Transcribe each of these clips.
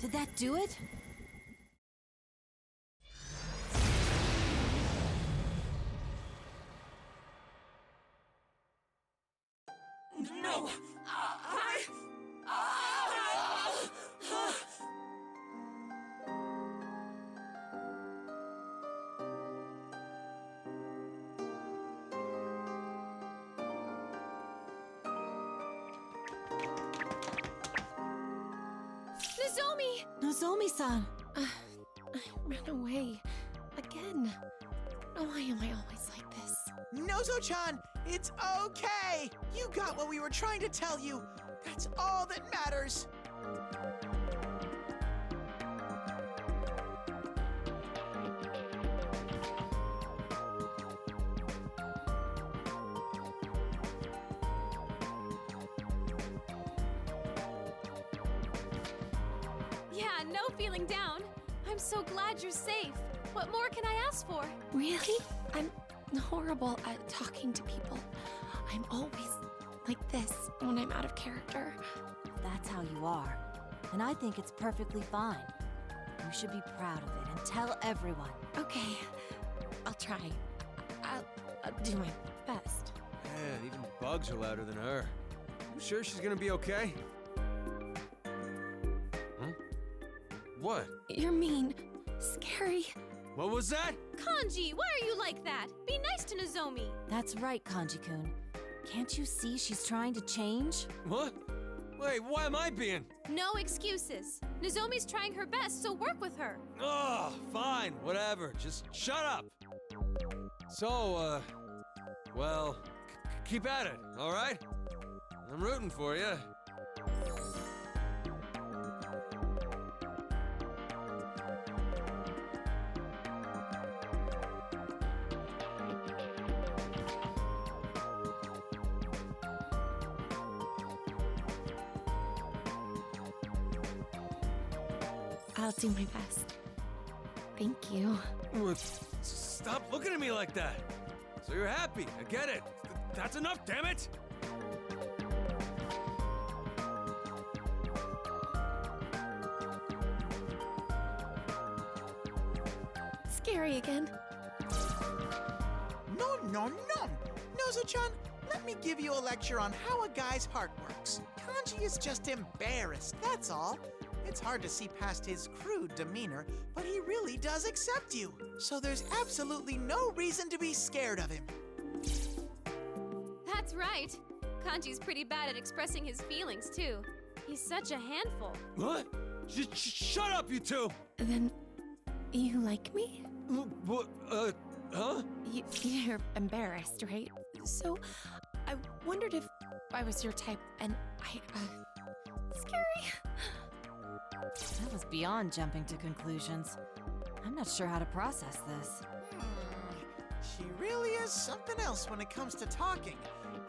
Did that do it? No! Nozomi! Nozomi-san! I ran away. Again. Why am I always like this? Nozo-chan, it's okay! You got what we were trying to tell you. That's all that matters. Yeah, no feeling down. I'm so glad you're safe. What more can I ask for? Really? I'm horrible at talking to people. I'm always like this when I'm out of character. That's how you are. And I think it's perfectly fine. You should be proud of it and tell everyone. Okay, I'll try. I'll do my best. Man, even bugs are louder than her. You sure she's gonna be okay? Huh? What? You're mean. Scary. What was that? Kanji, why are you like that? Be nice to Nozomi. That's right, Kanji-kun. Can't you see she's trying to change? What? Wait, why am I being? No excuses. Nozomi's trying her best, so work with her. Oh, fine, whatever. Just shut up. So, well, keep at it, all right? I'm rooting for you. I'll do my best. Thank you. Stop looking at me like that. So you're happy, I get it. That's enough, damn it! Scary again. No. Nozo-chan, let me give you a lecture on how a guy's heart works. Kanji is just embarrassed, that's all. It's hard to see past his crude demeanor, but he really does accept you. So there's absolutely no reason to be scared of him. That's right. Kanji's pretty bad at expressing his feelings, too. He's such a handful. What? Shut up, you two! Then, you like me? What, huh? You're embarrassed, right? So, I wondered if I was your type, and scary. That was beyond jumping to conclusions. I'm not sure how to process this. She really is something else when it comes to talking.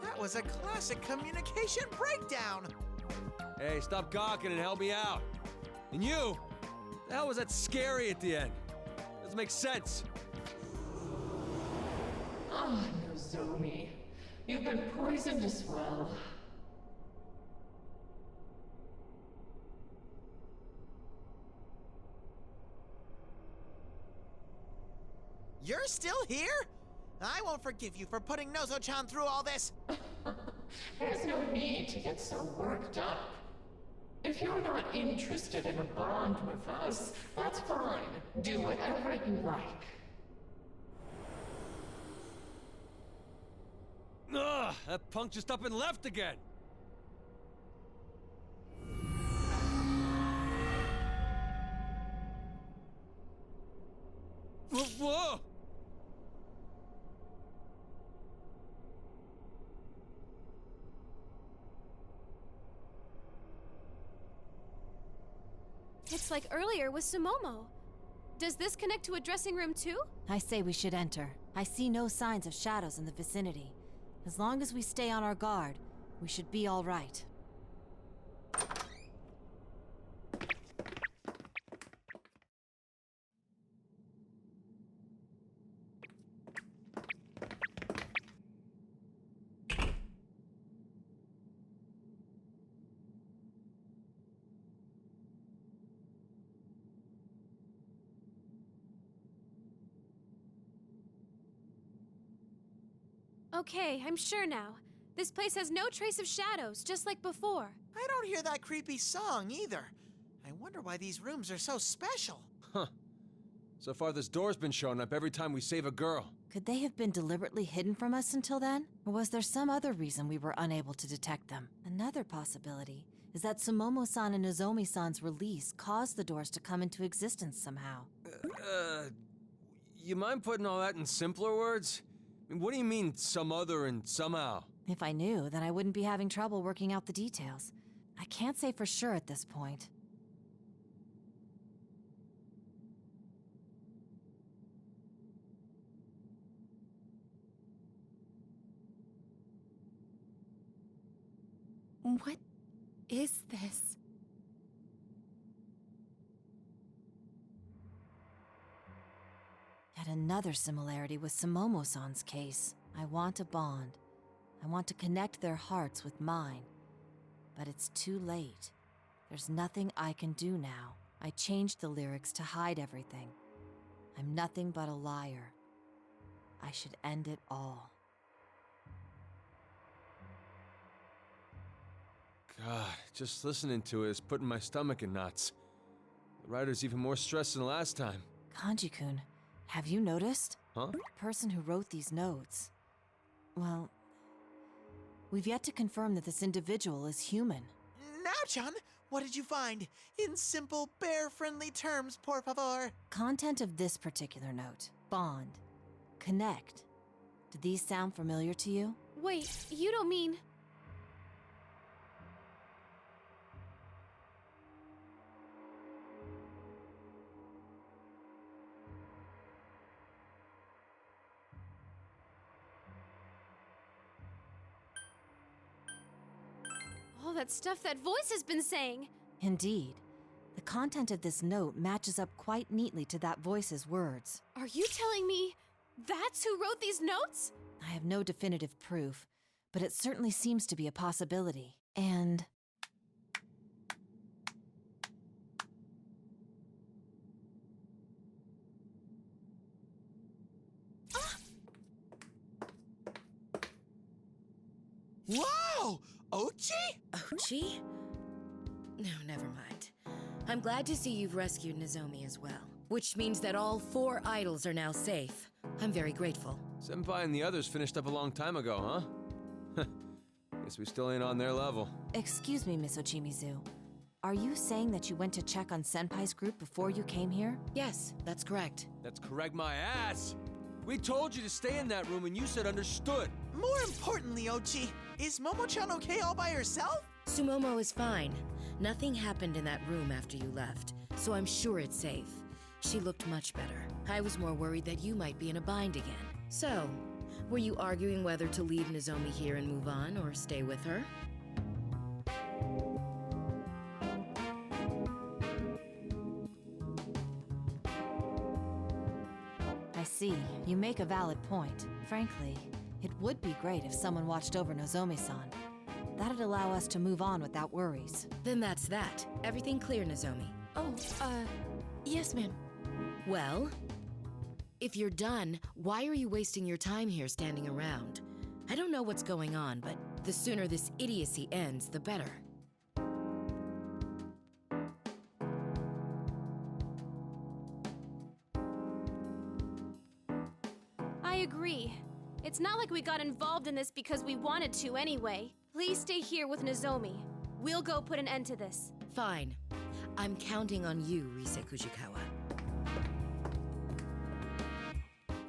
That was a classic communication breakdown. Hey, stop gawking and help me out. And you? The hell was that scary at the end? Doesn't make sense. Ah, Nozomi. You've been poisoned as well. You're still here? I won't forgive you for putting Nozo-chan through all this. There's no need to get so worked up. If you're not interested in a bond with us, that's fine. Do whatever you like. Ugh, that punk just up and left again. Whoa! It's like earlier with Sumomo. Does this connect to a dressing room too? I say we should enter. I see no signs of shadows in the vicinity. As long as we stay on our guard, we should be all right. Okay, I'm sure now. This place has no trace of shadows, just like before. I don't hear that creepy song either. I wonder why these rooms are so special. Huh. So far, this door's been showing up every time we save a girl. Could they have been deliberately hidden from us until then? Or was there some other reason we were unable to detect them? Another possibility is that Sumomo-san and Nozomi-san's release caused the doors to come into existence somehow. You mind putting all that in simpler words? I mean, what do you mean, some other and somehow? If I knew, then I wouldn't be having trouble working out the details. I can't say for sure at this point. What is this? Yet another similarity with Sumomo-san's case. I want a bond. I want to connect their hearts with mine. But it's too late. There's nothing I can do now. I changed the lyrics to hide everything. I'm nothing but a liar. I should end it all. God, just listening to it is putting my stomach in knots. The writer's even more stressed than last time. Kanji-kun, have you noticed? Huh? The person who wrote these notes. Well, we've yet to confirm that this individual is human. Now, John, what did you find? In simple, bear-friendly terms, por favor. Content of this particular note. Bond. Connect. Do these sound familiar to you? Wait, you don't mean... all that stuff that voice has been saying. Indeed. The content of this note matches up quite neatly to that voice's words. Are you telling me that's who wrote these notes? I have no definitive proof, but it certainly seems to be a possibility. And... Wow! Ochi? Ochi? No, never mind. I'm glad to see you've rescued Nozomi as well, which means that all 4 idols are now safe. I'm very grateful. Senpai and the others finished up a long time ago, huh? Guess we still ain't on their level. Excuse me, Miss Ochimizu. Are you saying that you went to check on Senpai's group before you came here? Yes, that's correct. That's correct my ass! We told you to stay in that room and you said understood. More importantly, Ochi, is Momo-chan okay all by herself? Sumomo is fine. Nothing happened in that room after you left, so I'm sure it's safe. She looked much better. I was more worried that you might be in a bind again. So, were you arguing whether to leave Nozomi here and move on, or stay with her? I see. You make a valid point. Frankly, it would be great if someone watched over Nozomi-san. That'd allow us to move on without worries. Then that's that. Everything clear, Nozomi? Oh, yes, ma'am. Well, if you're done, why are you wasting your time here standing around? I don't know what's going on, but the sooner this idiocy ends, the better. I agree. It's not like we got involved in this because we wanted to anyway. Please stay here with Nozomi. We'll go put an end to this. Fine. I'm counting on you, Rise Kujikawa.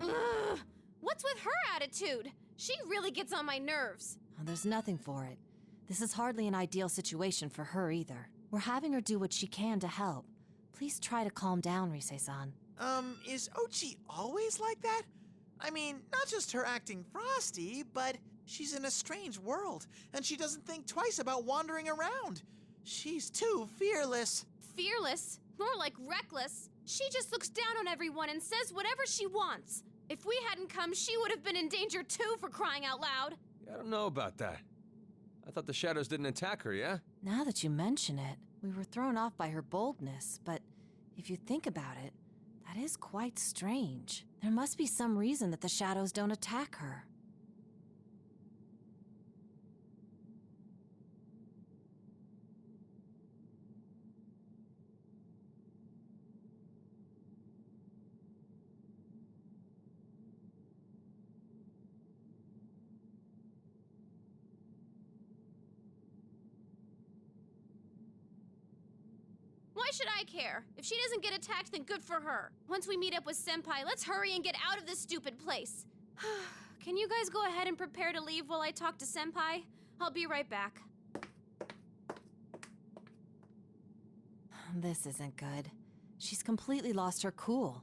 Ugh! What's with her attitude? She really gets on my nerves. Oh, there's nothing for it. This is hardly an ideal situation for her either. We're having her do what she can to help. Please try to calm down, Rise-san. Is Ochi always like that? I mean, not just her acting frosty, but she's in a strange world, and she doesn't think twice about wandering around. She's too fearless. Fearless? More like reckless. She just looks down on everyone and says whatever she wants. If we hadn't come, she would have been in danger too, for crying out loud. I don't know about that. I thought the shadows didn't attack her, yeah? Now that you mention it, we were thrown off by her boldness, but if you think about it, that is quite strange. There must be some reason that the shadows don't attack her. should I care? If she doesn't get attacked, then good for her. Once we meet up with Senpai, let's hurry and get out of this stupid place. Can you guys go ahead and prepare to leave while I talk to Senpai? I'll be right back. This isn't good. She's completely lost her cool.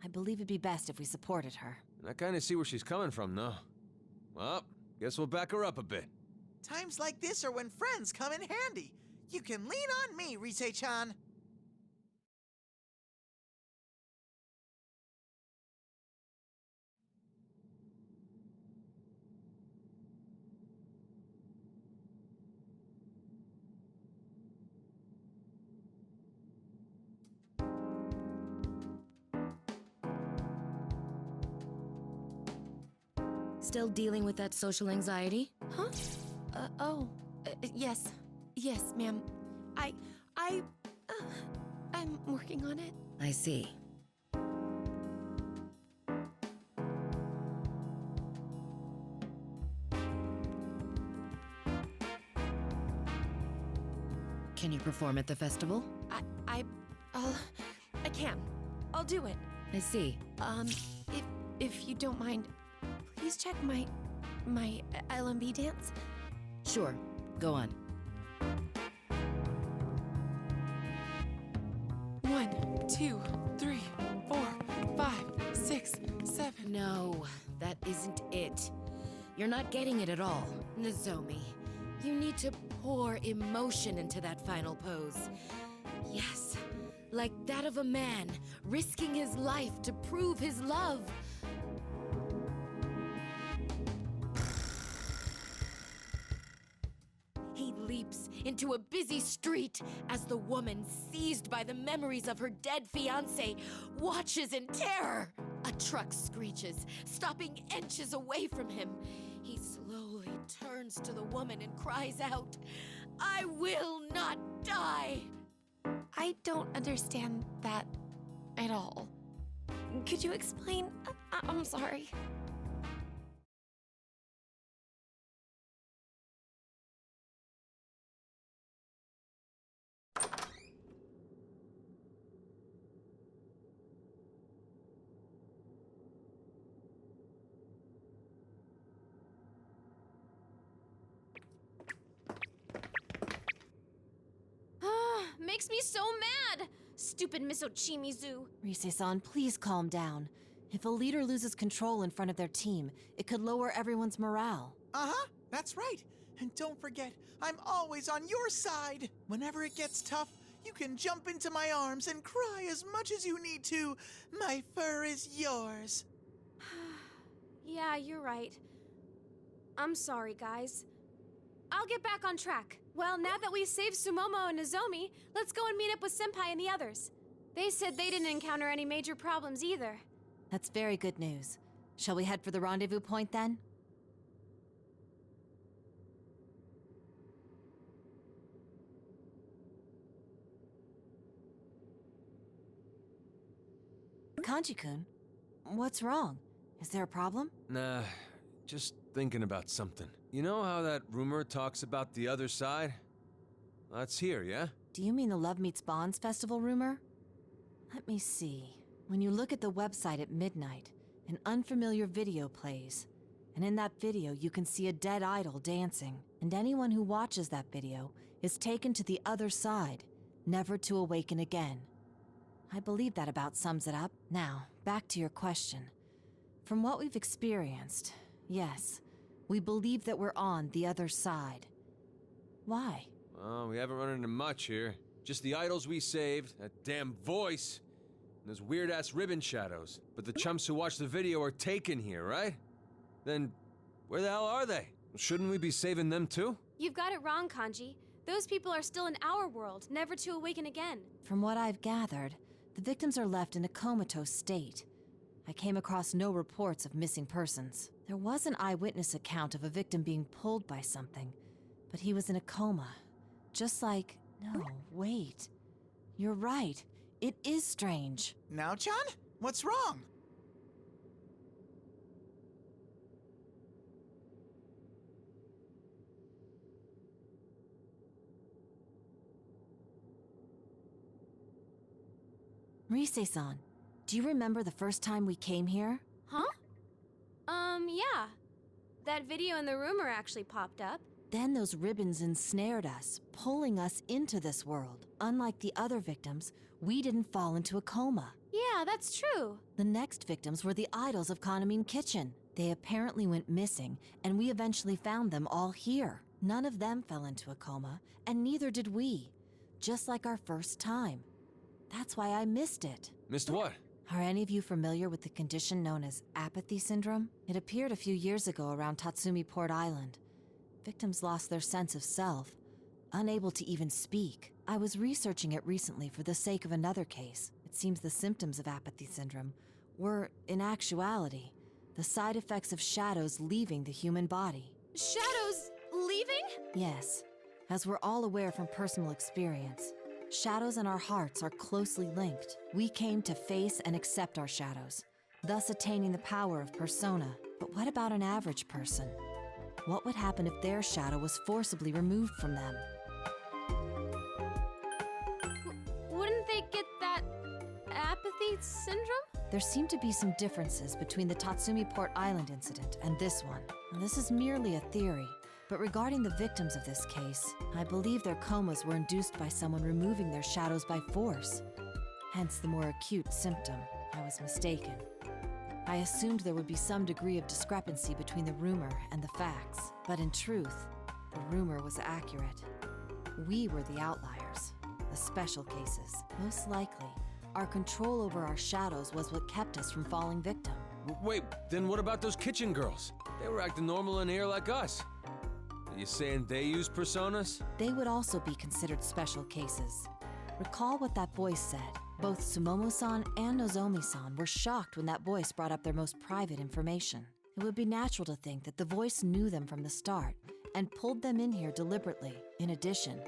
I believe it'd be best if we supported her. I kind of see where she's coming from, though. Well, guess we'll back her up a bit. Times like this are when friends come in handy. You can lean on me, Rise-chan. Still dealing with that social anxiety? Huh? Yes. Yes, ma'am. I'm working on it. I see. Can you perform at the festival? I can. I'll do it. I see. If you don't mind, please check my LMB dance. Sure. Go on. 1, 2, 3, 4, 5, 6, 7. No, that isn't it. You're not getting it at all. Nozomi, you need to pour emotion into that final pose. Yes, like that of a man risking his life to prove his love. He leaps into a busy street as the woman, seized by the memories of her dead fiancé, watches in terror. A truck screeches, stopping inches away from him. He slowly turns to the woman and cries out, "I will not die!" I don't understand that at all. Could you explain? I'm sorry. Makes me so mad! Stupid Miss Ochimizu. Rise-san, please calm down. If a leader loses control in front of their team, it could lower everyone's morale. Uh-huh, that's right. And don't forget, I'm always on your side. Whenever it gets tough, you can jump into my arms and cry as much as you need to. My fur is yours. Yeah, you're right. I'm sorry, guys. I'll get back on track. Well, now that we've saved Sumomo and Nozomi, let's go and meet up with Senpai and the others. They said they didn't encounter any major problems either. That's very good news. Shall we head for the rendezvous point then? Kanji-kun, what's wrong? Is there a problem? Nah, just thinking about something. You know how that rumor talks about the other side? That's here, yeah? Do you mean the Love Meets Bonds festival rumor? Let me see. When you look at the website at midnight, an unfamiliar video plays. And in that video, you can see a dead idol dancing. And anyone who watches that video is taken to the other side, never to awaken again. I believe that about sums it up. Now, back to your question. From what we've experienced, yes, we believe that we're on the other side. Why? Well, we haven't run into much here. Just the idols we saved, that damn voice, and those weird-ass ribbon shadows. But the chumps who watched the video are taken here, right? Then, where the hell are they? Shouldn't we be saving them too? You've got it wrong, Kanji. Those people are still in our world, never to awaken again. From what I've gathered, the victims are left in a comatose state. I came across no reports of missing persons. There was an eyewitness account of a victim being pulled by something, but he was in a coma. Just like... No, wait. You're right. It is strange. Now, Chan? What's wrong? Rise-san, do you remember the first time we came here? Huh? Yeah. That video in the rumor actually popped up. Then those ribbons ensnared us, pulling us into this world. Unlike the other victims, we didn't fall into a coma. Yeah, that's true. The next victims were the idols of Kanamine Kitchen. They apparently went missing, and we eventually found them all here. None of them fell into a coma, and neither did we. Just like our first time. That's why I missed it. Missed what? Are any of you familiar with the condition known as apathy syndrome? It appeared a few years ago around Tatsumi Port Island. Victims lost their sense of self, unable to even speak. I was researching it recently for the sake of another case. It seems the symptoms of apathy syndrome were, in actuality, the side effects of shadows leaving the human body. Shadows leaving? Yes, as we're all aware from personal experience, shadows and our hearts are closely linked. We came to face and accept our shadows, thus attaining the power of persona. But what about an average person? What would happen if their shadow was forcibly removed from them? Wouldn't they get that apathy syndrome? There seem to be some differences between the Tatsumi Port Island incident and this one. And this is merely a theory, but regarding the victims of this case, I believe their comas were induced by someone removing their shadows by force. Hence the more acute symptom. I was mistaken. I assumed there would be some degree of discrepancy between the rumor and the facts, but in truth, the rumor was accurate. We were the outliers, the special cases. Most likely, our control over our shadows was what kept us from falling victim. Wait, then what about those kitchen girls? They were acting normal in here like us. Are you saying they use personas? They would also be considered special cases. Recall what that voice said. Both Sumomo-san and Nozomi-san were shocked when that voice brought up their most private information. It would be natural to think that the voice knew them from the start and pulled them in here deliberately. In addition,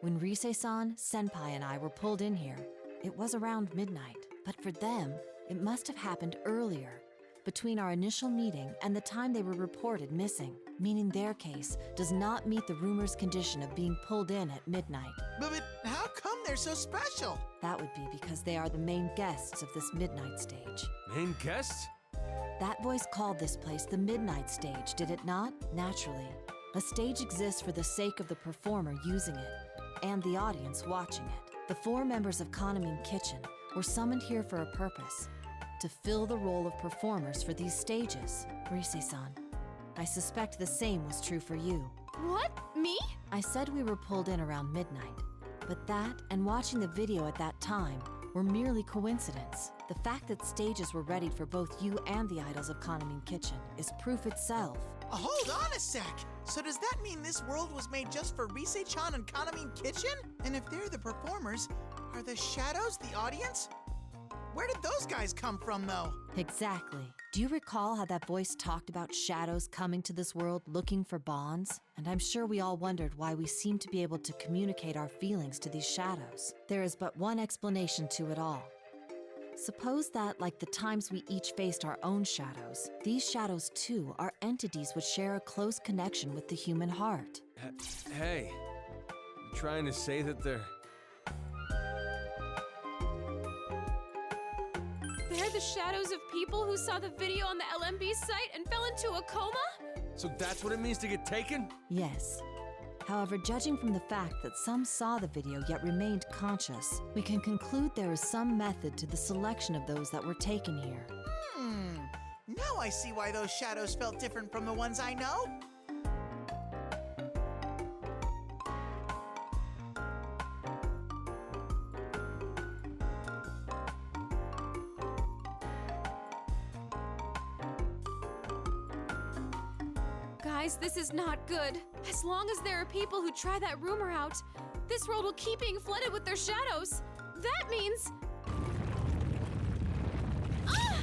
when Rise-san, Senpai, and I were pulled in here, it was around midnight. But for them, it must have happened earlier, between our initial meeting and the time they were reported missing, meaning their case does not meet the rumor's condition of being pulled in at midnight. But how come they're so special? That would be because they are the main guests of this midnight stage. Main guests? That voice called this place the Midnight Stage, did it not? Naturally. A stage exists for the sake of the performer using it, and the audience watching it. The 4 members of Kanamine Kitchen were summoned here for a purpose, to fill the role of performers for these stages. Rise-san, I suspect the same was true for you. What? Me? I said we were pulled in around midnight, but that and watching the video at that time were merely coincidence. The fact that stages were readied for both you and the idols of Kanamine Kitchen is proof itself. Hold on a sec! So does that mean this world was made just for Rise-chan and Kanamine Kitchen? And if they're the performers, are the shadows the audience? Where did those guys come from, though? Exactly. Do you recall how that voice talked about shadows coming to this world looking for bonds? And I'm sure we all wondered why we seemed to be able to communicate our feelings to these shadows. There is but one explanation to it all. Suppose that, like the times we each faced our own shadows, these shadows too are entities which share a close connection with the human heart. Hey, you trying to say that they're... They're the shadows of people who saw the video on the LMB site and fell into a coma? So that's what it means to get taken? Yes. However, judging from the fact that some saw the video yet remained conscious, we can conclude there is some method to the selection of those that were taken here. Now I see why those shadows felt different from the ones I know. Guys, this is not good. As long as there are people who try that rumor out, this world will keep being flooded with their shadows. That means... Ah!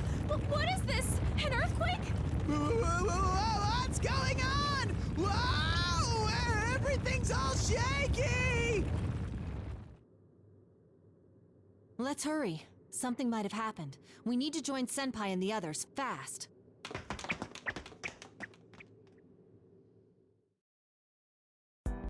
What is this? An earthquake? What's going on? Whoa! Everything's all shaky! Let's hurry. Something might have happened. We need to join Senpai and the others, fast.